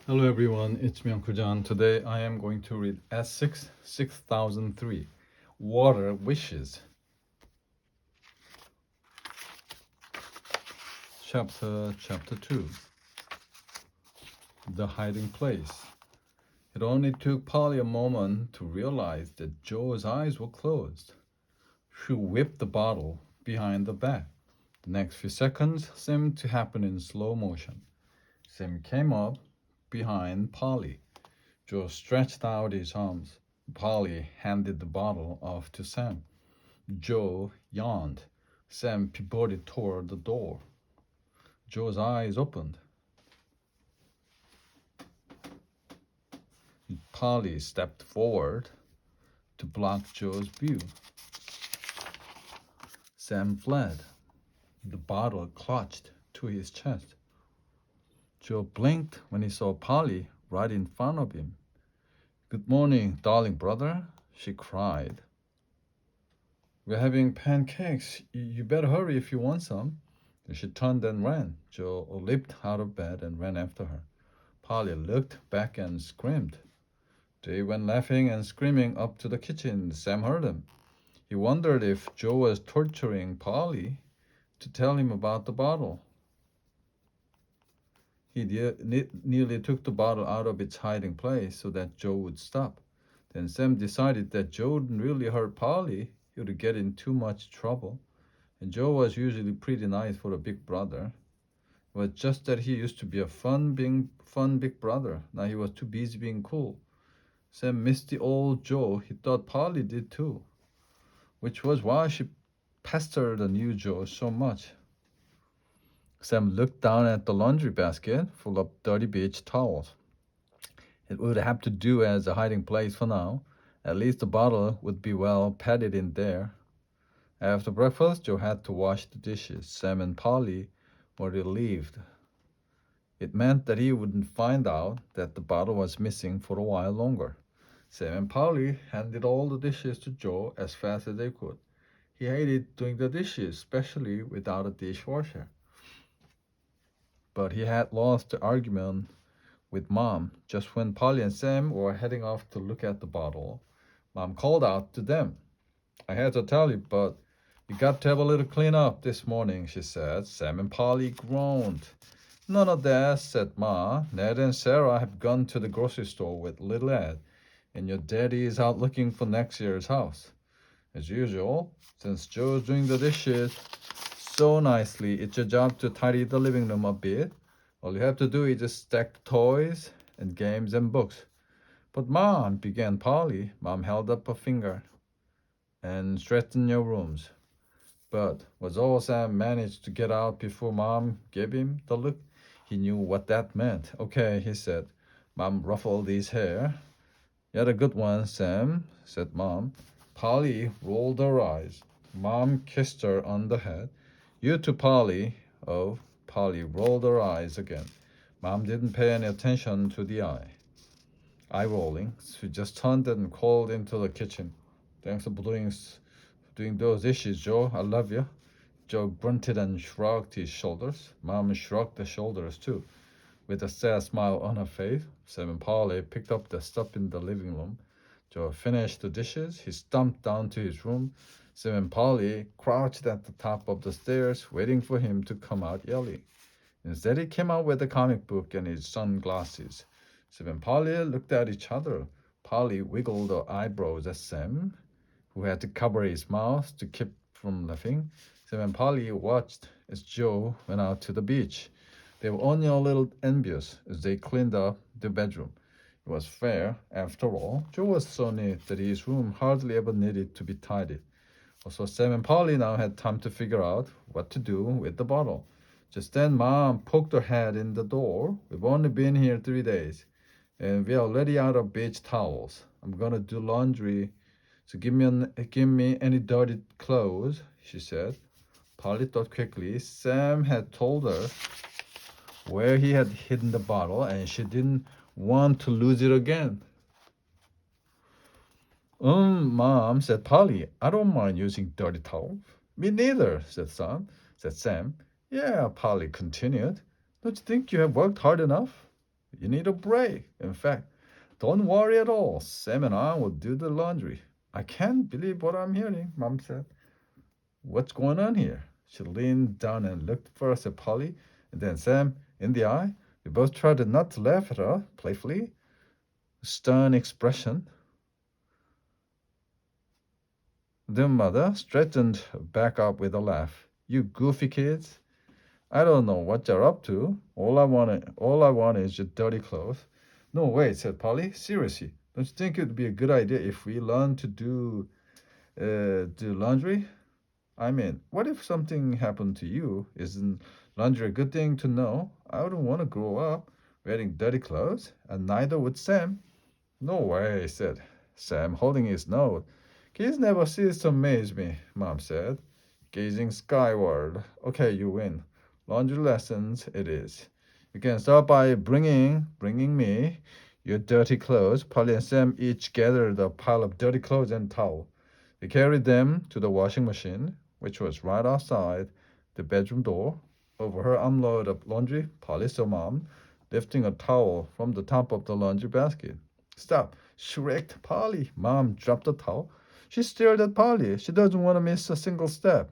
Hello everyone, it's me Uncle John. Today I am going to read S6 6003 Water Wishes. Chapter 2 The Hiding Place. It only took Polly a moment to realize that Joe's eyes were closed. She whipped the bottle behind the back. The next few seconds seemed to happen in slow motion. Sam came up behind Polly. Joe stretched out his arms. Polly handed the bottle off to Sam. Joe yawned. Sam pivoted toward the door. Joe's eyes opened. Polly stepped forward to block Joe's view. Sam fled. The bottle clutched to his chest. Joe blinked when he saw Polly right in front of him. "Good morning, darling brother," she cried. "We're having pancakes. You better hurry if you want some." She turned and ran. Joe leaped out of bed and ran after her. Polly looked back and screamed. They went laughing and screaming up to the kitchen. Sam heard them. He wondered if Joe was torturing Polly to tell him about the bottle. He nearly took the bottle out of its hiding place so that Joe would stop. Then Sam decided that Joe wouldn't really hurt Polly. He would get in too much trouble. And Joe was usually pretty nice for a big brother. It was just that he used to be a fun big brother. Now he was too busy being cool. Sam missed the old Joe. He thought Polly did too, which was why she pestered the new Joe so much. Sam looked down at the laundry basket full of dirty beach towels. It would have to do as a hiding place for now. At least the bottle would be well padded in there. After breakfast, Joe had to wash the dishes. Sam and Polly were relieved. It meant that he wouldn't find out that the bottle was missing for a while longer. Sam and Polly handed all the dishes to Joe as fast as they could. He hated doing the dishes, especially without a dishwasher. But he had lost the argument with Mom just when Polly and Sam were heading off to look at the bottle. Mom called out to them. "I had to tell you, but you got to have a little clean up this morning," she said. Sam and Polly groaned. "None of that," said Ma. "Ned and Sarah have gone to the grocery store with little Ed, and your daddy is out looking for next year's house." As usual, since Joe's doing the dishes so nicely, it's your job to tidy the living room a bit. All you have to do is just stack toys and games and books. "But Mom," began Polly. Mom held up a finger. "And straighten your rooms." But was all Sam managed to get out before Mom gave him the look. He knew what that meant. "Okay," he said. Mom ruffled his hair. "You had a good one, Sam," said Mom. Polly rolled her eyes. Mom kissed her on the head. "You too, Polly." Oh, Polly rolled her eyes again. Mom didn't pay any attention to the eye rolling. She just turned and called into the kitchen. "Thanks for doing those dishes, Joe. I love you." Joe grunted and shrugged his shoulders. Mom shrugged the shoulders too, with a sad smile on her face. Sam and Polly picked up the stuff in the living room. Joe finished the dishes. He stumped down to his room. Sam and Polly crouched at the top of the stairs, waiting for him to come out yelling. Instead, he came out with a comic book and his sunglasses. Sam and Polly looked at each other. Polly wiggled her eyebrows at Sam, who had to cover his mouth to keep from laughing. Sam and Polly watched as Joe went out to the beach. They were only a little envious as they cleaned up the bedroom. It was fair, after all. Joe was so neat that his room hardly ever needed to be tidied. Also, Sam and Polly now had time to figure out what to do with the bottle. Just then, Mom poked her head in the door. "We've only been here 3 days, and we're already out of beach towels. I'm gonna do laundry, so give me any dirty clothes," she said. Polly thought quickly. Sam had told her where he had hidden the bottle, and she didn't want to lose it again. Mom," said Polly, "I don't mind using dirty towels." "Me neither," said Sam. "Yeah," Polly continued. "Don't you think you have worked hard enough?" You need a break. In fact, don't worry at all. Sam and I will do the laundry. I can't believe what I'm hearing, Mom said. What's going on here? She leaned down and looked first at Polly and then Sam in the eye. We both tried not to laugh at her, playfully. Stern expression. The mother straightened back up with a laugh. You goofy kids. I don't know what you're up to. All I want is your dirty clothes. No, wait, said Polly. Seriously, don't you think it would be a good idea if we learn to do laundry? I mean, what if something happened to you? Isn't laundry a good thing to know? I wouldn't want to grow up wearing dirty clothes, and neither would Sam. No way, said Sam, holding his nose. Kids never cease to amaze me, Mom said, gazing skyward. Okay, you win. Laundry lessons it is. You can start by bringing me your dirty clothes. Polly and Sam each gathered a pile of dirty clothes and towel. They carried them to the washing machine, which was right outside the bedroom door. Over her armload of laundry, Polly saw Mom lifting a towel from the top of the laundry basket. Stop! Shrieked Polly. Mom dropped the towel. She stared at Polly. She doesn't want to miss a single step.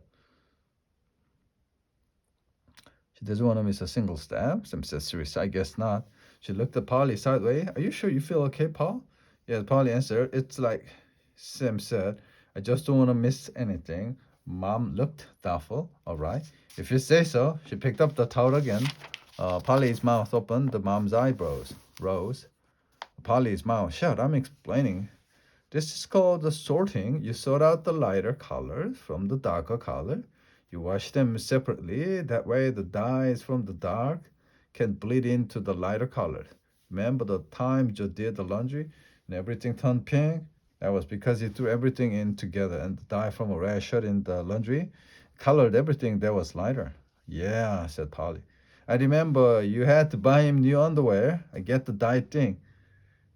She doesn't want to miss a single step. Sam said seriously. I guess not. She looked at Polly sideways. Are you sure you feel okay, Paul? Yes, Polly answered. It's like Sam said. I just don't want to miss anything. Mom looked doubtful. All right. If you say so. She picked up the towel again. Polly's mouth opened. The mom's eyebrows rose. Polly's mouth shut. I'm explaining. This is called the sorting. You sort out the lighter colors from the darker color. You wash them separately. That way the dyes from the dark can bleed into the lighter colors. Remember the time you did the laundry and everything turned pink? That was because you threw everything in together and the dye from a red shirt in the laundry colored everything that was lighter. Yeah, said Polly. I remember you had to buy him new underwear. I get the dye thing.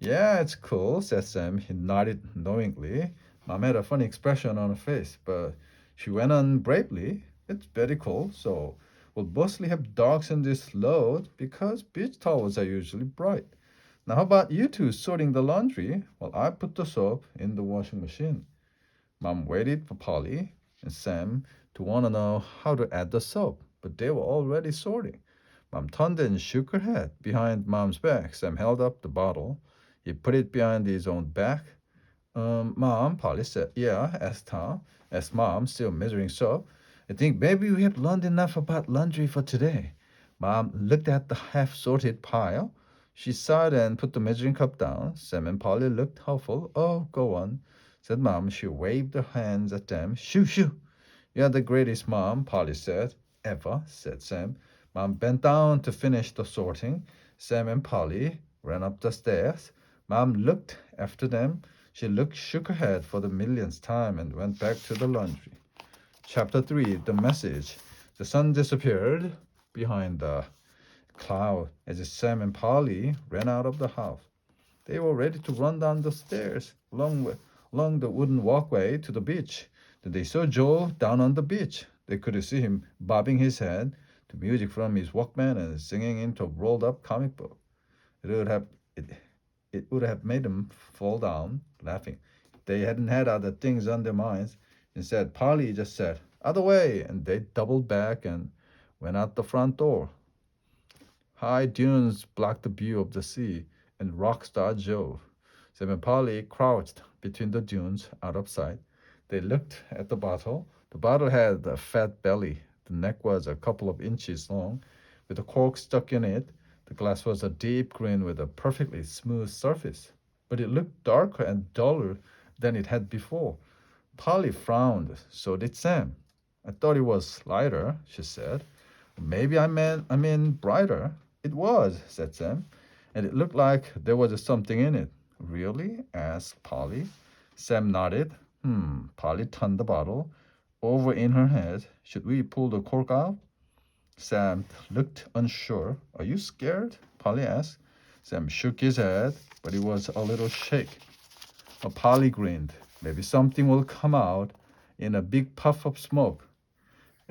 Yeah, it's cool, said Sam. He nodded knowingly. Mom had a funny expression on her face, but she went on bravely. It's very cool, so we'll mostly have dogs in this load because beach towels are usually bright. Now, how about you two sorting the laundry while I put the soap in the washing machine? Mom waited for Polly and Sam to want to know how to add the soap, but they were already sorting. Mom turned and shook her head. Behind Mom's back, Sam held up the bottle. He put it behind his own back. Mom, Polly said. Yeah, asked Tom. Asked Mom, still measuring soap. I think maybe we have learned enough about laundry for today. Mom looked at the half-sorted pile. She sighed and put the measuring cup down. Sam and Polly looked hopeful. Oh, go on, said Mom. She waved her hands at them. Shoo, shoo. You're the greatest, Mom, Polly said. Ever, said Sam. Mom bent down to finish the sorting. Sam and Polly ran up the stairs. Mom looked after them. She shook her head for the millionth time and went back to the laundry. Chapter 3, The Message. The sun disappeared behind the cloud as Sam and Polly ran out of the house. They were ready to run down the stairs along the wooden walkway to the beach. Then they saw Joel down on the beach. They could see him bobbing his head to music from his Walkman and singing into a rolled-up comic book. It would have made them fall down laughing. They hadn't had other things on their minds. Instead, Polly just said, "Other way," and they doubled back and went out the front door. High dunes blocked the view of the sea and rockstar Joe. Sam and Polly crouched between the dunes out of sight. They looked at the bottle. The bottle had a fat belly. The neck was a couple of inches long, with a cork stuck in it. The glass was a deep green with a perfectly smooth surface, but it looked darker and duller than it had before. Polly frowned. So did Sam. I thought it was lighter, she said. Maybe I mean brighter. It was, said Sam, and it looked like there was something in it. Really? Asked Polly. Sam nodded. Polly turned the bottle over in her head. Should we pull the cork out? Sam looked unsure. Are you scared? Polly asked. Sam shook his head, but it was a little shake. Polly grinned. Maybe something will come out in a big puff of smoke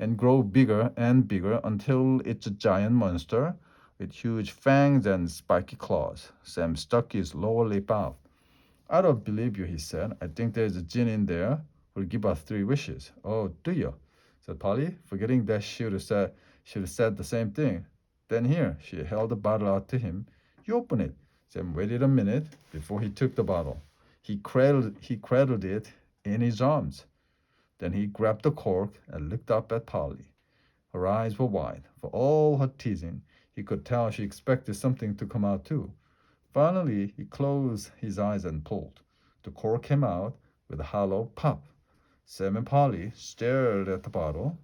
and grow bigger and bigger until it's a giant monster. with huge fangs and spiky claws. Sam stuck his lower lip out. I don't believe you, he said. I think there's a genie in there who'll give us 3 wishes. Oh, do you? Said Polly, forgetting that she would have said the same thing. Then here, she held the bottle out to him. You open it. Sam waited a minute before he took the bottle. He cradled it in his arms. Then he grabbed the cork and looked up at Polly. Her eyes were wide. For all her teasing, he could tell she expected something to come out too. Finally, he closed his eyes and pulled. The cork came out with a hollow pop. Sam and Polly stared at the bottle.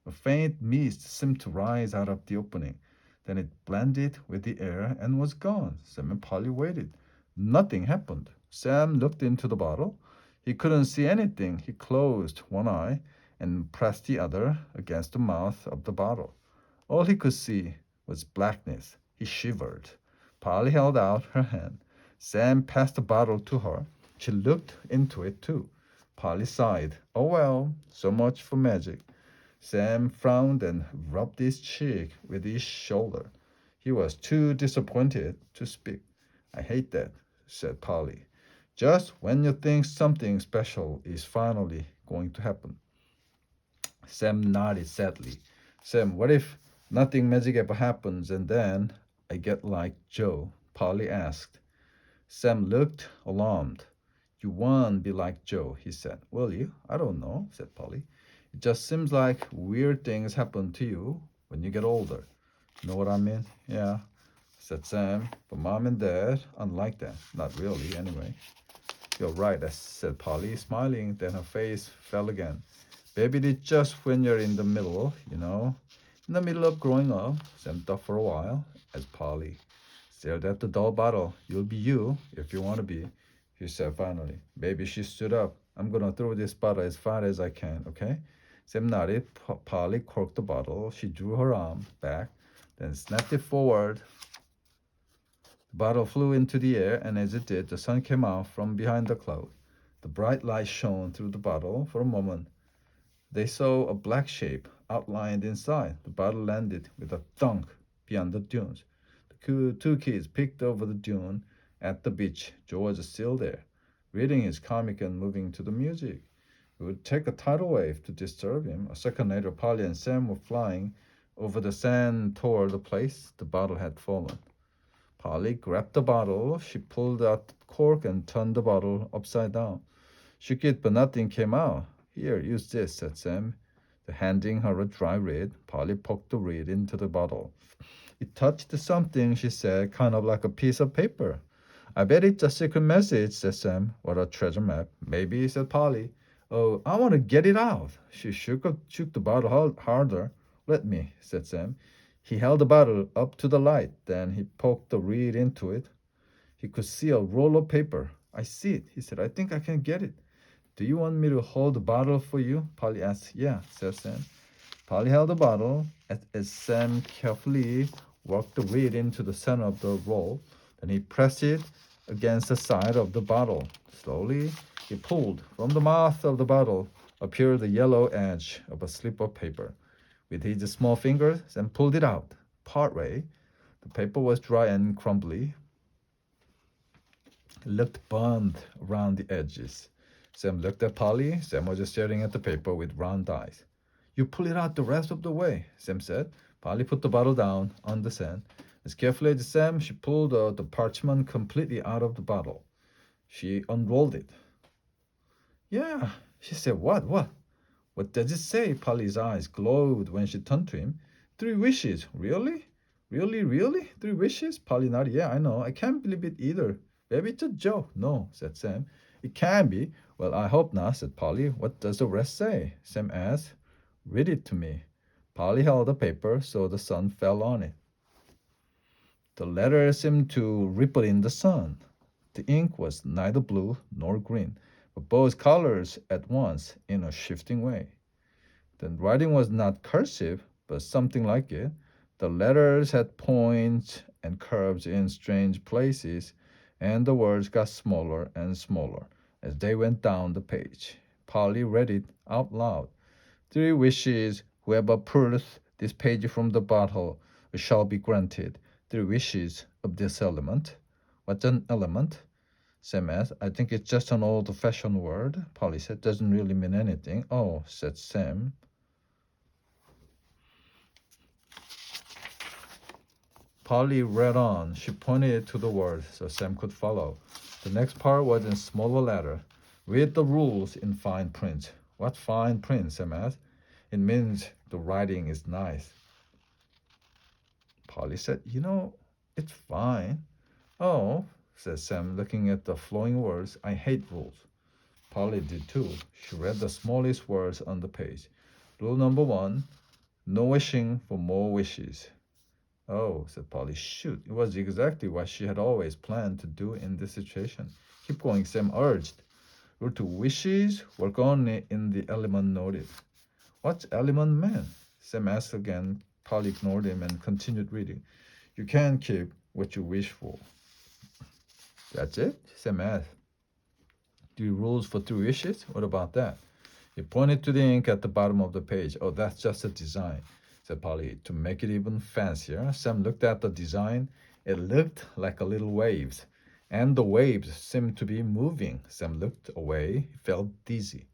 A faint mist seemed to rise out of the opening. Then it blended with the air and was gone. Sam and Polly waited. Nothing happened. Sam looked into the bottle. He couldn't see anything. He closed one eye and pressed the other against the mouth of the bottle. All he could see was blackness. He shivered. Polly held out her hand. Sam passed the bottle to her. She looked into it too. Polly sighed. Oh well, so much for magic. Sam frowned and rubbed his cheek with his shoulder. He was too disappointed to speak. I hate that, said Polly. Just when you think something special is finally going to happen. Sam nodded sadly. Sam, what if nothing magic ever happens and then I get like Joe? Polly asked. Sam looked alarmed. You won't be like Joe, he said. Will you? I don't know, said Polly. It just seems like weird things happen to you when you get older. Know what I mean? Yeah, said Sam. But Mom and Dad aren't like that. Not really, anyway. You're right, said Polly, smiling. Then her face fell again. Baby, it's just when you're in the middle, in the middle of growing up. Sam thought for a while as Polly stared at the dull bottle. You'll be you if you want to be, he said finally. Baby, she stood up. I'm going to throw this bottle as far as I can, okay? Sam nodded. Polly corked the bottle. She drew her arm back, then snapped it forward. The bottle flew into the air, and as it did, the sun came out from behind the cloud. The bright light shone through the bottle. For a moment, they saw a black shape outlined inside. The bottle landed with a thunk beyond the dunes. The two kids peeked over the dune at the beach. Joe was still there, reading his comic and moving to the music. It would take a tidal wave to disturb him. A second later, Polly and Sam were flying over the sand toward the place the bottle had fallen. Polly grabbed the bottle. She pulled out the cork and turned the bottle upside down. Shook it, but nothing came out. Here, use this, said Sam. Handing her a dry reed, Polly poked the reed into the bottle. It touched something, she said, kind of like a piece of paper. I bet it's a secret message, said Sam. What a treasure map. Maybe, said Polly. Oh, I want to get it out. She shook the bottle harder. Let me, said Sam. He held the bottle up to the light. Then he poked the reed into it. He could see a roll of paper. I see it, he said. I think I can get it. Do you want me to hold the bottle for you? Polly asked. Yeah, said Sam. Polly held the bottle as Sam carefully worked the reed into the center of the roll. Then he pressed it against the side of the bottle. Slowly, he pulled. From the mouth of the bottle appeared the yellow edge of a slip of paper. With his small fingers, Sam pulled it out. Partway, the paper was dry and crumbly. It looked burned around the edges. Sam looked at Polly. Sam was just staring at the paper with round eyes. You pull it out the rest of the way, Sam said. Polly put the bottle down on the sand. As carefully as Sam, she pulled the parchment completely out of the bottle. She unrolled it. Yeah, she said. What? What does it say? Polly's eyes glowed when she turned to him. 3 wishes. Really? Really? 3 wishes? Polly nodded. Yeah, I know. I can't believe it either. Maybe it's a joke. No, said Sam. It can be. Well, I hope not, said Polly. What does the rest say? Sam asked. Read it to me. Polly held the paper so the sun fell on it. The letter seemed to ripple in the sun. The ink was neither blue nor green, but both colors at once in a shifting way. The writing was not cursive, but something like it. The letters had points and curves in strange places, and the words got smaller and smaller as they went down the page. Polly read it out loud. 3 wishes. Whoever pulls this page from the bottle shall be granted. three wishes of this element. What's an element? Sam asked. I think it's just an old-fashioned word. Polly said. Doesn't really mean anything. Oh, said Sam. Polly read on. She pointed to the word so Sam could follow. The next part was in smaller letter. Read the rules in fine print. What fine print? Sam asked. It means the writing is nice. Polly said, it's fine. Oh, said Sam, looking at the flowing words. I hate rules. Polly did too. She read the smallest words on the page. Rule number 1, no wishing for more wishes. Oh, said Polly. Shoot, it was exactly what she had always planned to do in this situation. Keep going, Sam urged. Rule 2, wishes work only in the element noted. What's element mean? Sam asked again. Polly ignored him and continued reading. You can't keep what you wish for. That's it? Sam asked. Do you rules for 3 wishes? What about that? He pointed to the ink at the bottom of the page. Oh, that's just a design, said Polly. To make it even fancier, Sam looked at the design. It looked like a little waves, and the waves seemed to be moving. Sam looked away. He felt dizzy.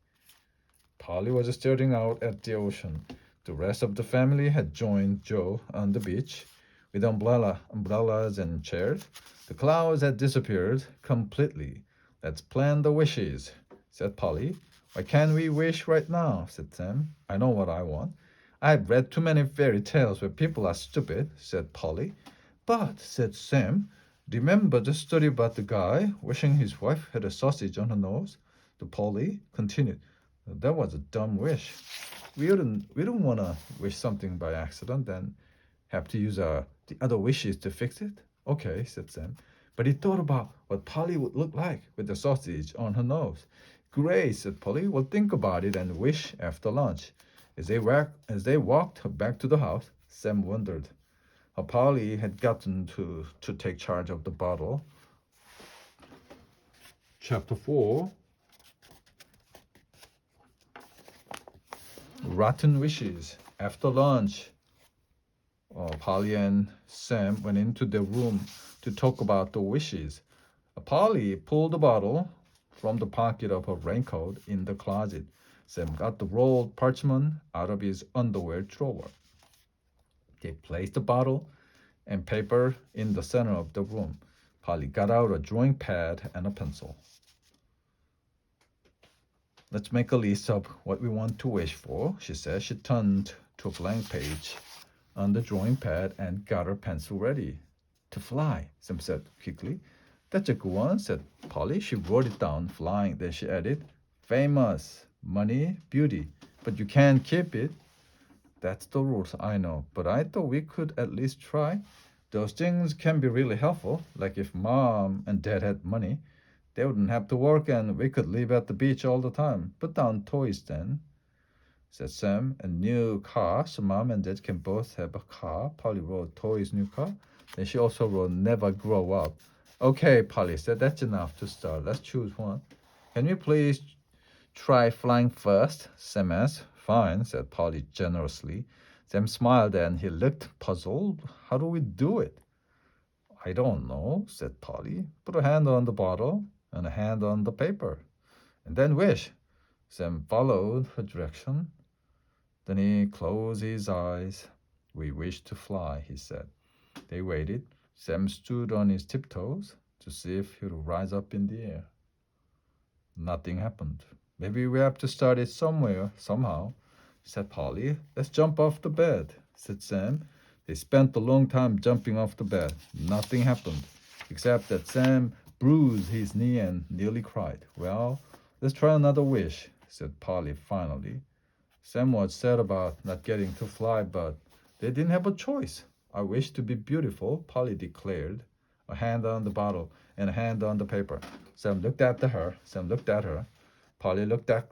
Polly was staring out at the ocean. The rest of the family had joined Joe on the beach with umbrellas and chairs. The clouds had disappeared completely. Let's plan the wishes, said Polly. Why can't we wish right now? Said Sam. I know what I want. I've read too many fairy tales where people are stupid, said Polly. But, said Sam, remember the story about the guy wishing his wife had a sausage on her nose? The Polly continued. That was a dumb wish. We don't want to wish something by accident and have to use the other wishes to fix it. Okay, said Sam. But he thought about what Polly would look like with the sausage on her nose. Great, said Polly. Well, think about it and wish after lunch. As they walked back to the house, Sam wondered how Polly had gotten to take charge of the bottle. Chapter 4. Rotten wishes. After lunch, Polly and Sam went into their room to talk about the wishes. Polly pulled the bottle from the pocket of her raincoat in the closet. Sam got the rolled parchment out of his underwear drawer. They placed the bottle and paper in the center of the room. Polly got out a drawing pad and a pencil. Let's make a list of what we want to wish for, she said. She turned to a blank page on the drawing pad and got her pencil ready. To fly, Sam said quickly. That's a good one, said Polly. She wrote it down, flying. Then she added, famous, money, beauty. But you can't keep it. That's the rules, I know. But I thought we could at least try. Those things can be really helpful. Like if Mom and Dad had money, they wouldn't have to work and we could live at the beach all the time. Put down toys then, said Sam. A new car, so Mom and Dad can both have a car. Polly wrote toys, new car. Then she also wrote never grow up. Okay, Polly said, that's enough to start. Let's choose one. Can we please try flying first? Sam asked. Fine, said Polly generously. Sam smiled and he looked puzzled. How do we do it? I don't know, said Polly. Put a hand on the bottle and a hand on the paper, and then wish. Sam followed her direction. Then he closed his eyes. We wish to fly, he said. They waited. Sam stood on his tiptoes to see if he would rise up in the air. Nothing happened. Maybe we have to start it somewhere, somehow, said Polly. Let's jump off the bed, said Sam. They spent a long time jumping off the bed. Nothing happened, except that Sam bruised his knee and nearly cried. Well, let's try another wish, said Polly finally. Sam was sad about not getting to fly, but they didn't have a choice. I wish to be beautiful, Polly declared, a hand on the bottle and a hand on the paper. Sam looked at her. Polly looked back.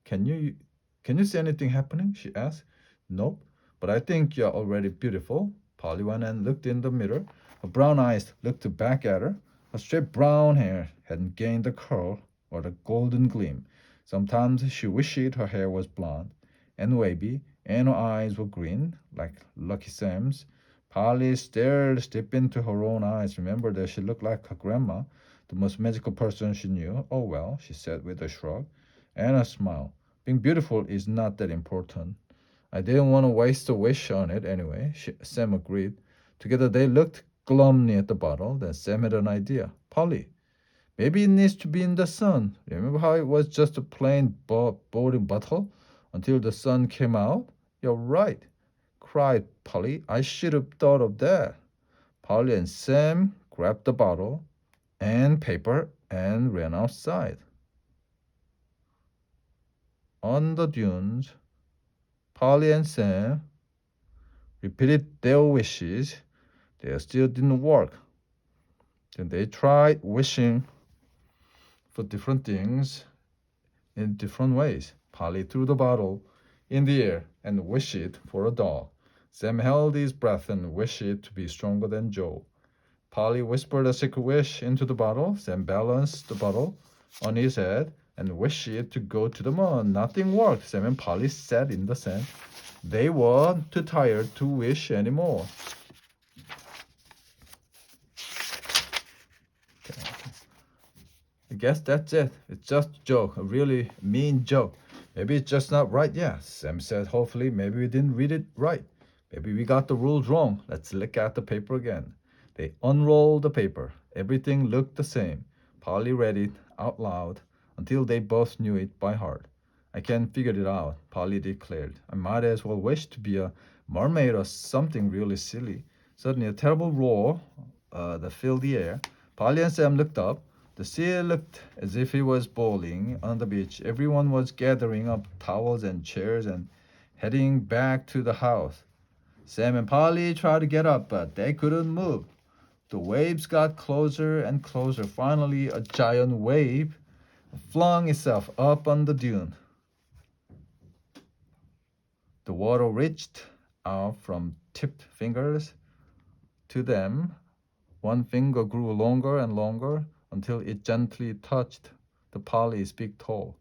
Can you see anything happening? She asked. Nope, but I think you're already beautiful. Polly went and looked in the mirror. Her brown eyes looked back at her. Her straight brown hair hadn't gained a curl or a golden gleam. Sometimes she wished her hair was blonde and wavy and her eyes were green, like Lucky Sam's. Polly stared deep into her own eyes. Remember that she looked like her grandma, the most magical person she knew. Oh well, she said with a shrug and a smile. Being beautiful is not that important. I didn't want to waste a wish on it anyway, Sam agreed. Together they looked glumly at the bottle. Then Sam had an idea. Polly, maybe it needs to be in the sun. Remember how it was just a plain boring bottle until the sun came out? You're right, cried Polly. I should have thought of that. Polly and Sam grabbed the bottle and paper and ran outside. On the dunes, Polly and Sam repeated their wishes. They still didn't work. Then they tried wishing for different things in different ways. Polly threw the bottle in the air and wished it for a dog. Sam held his breath and wished it to be stronger than Joe. Polly whispered a secret wish into the bottle. Sam balanced the bottle on his head and wished it to go to the moon. Nothing worked. Sam and Polly sat in the sand. They were too tired to wish anymore. I guess that's it. It's just a joke, a really mean joke. Maybe it's just not right yet. Sam said hopefully. Maybe we didn't read it right. Maybe we got the rules wrong. Let's look at the paper again. They unrolled the paper. Everything looked the same. Polly read it out loud until they both knew it by heart. I can't figure it out, Polly declared. I might as well wish to be a mermaid or something really silly. Suddenly a terrible roar that filled the air. Polly and Sam looked up. The sea looked as if it was boiling on the beach. Everyone was gathering up towels and chairs and heading back to the house. Sam and Polly tried to get up, but they couldn't move. The waves got closer and closer. Finally, a giant wave flung itself up on the dune. The water reached out from tipped fingers to them. One finger grew longer and longer until it gently touched the Polly's big toe.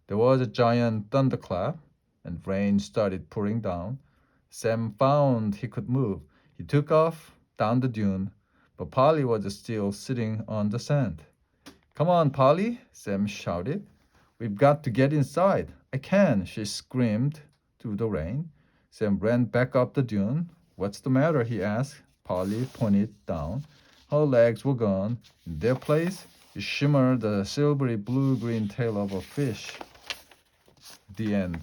There was a giant thunderclap, and rain started pouring down. Sam found he could move. He took off down the dune, but Polly was still sitting on the sand. Come on, Polly, Sam shouted. We've got to get inside. I can, she screamed through the rain. Sam ran back up the dune. What's the matter? He asked. Polly pointed down. Her legs were gone. In their place, it shimmered the silvery blue-green tail of a fish. The end.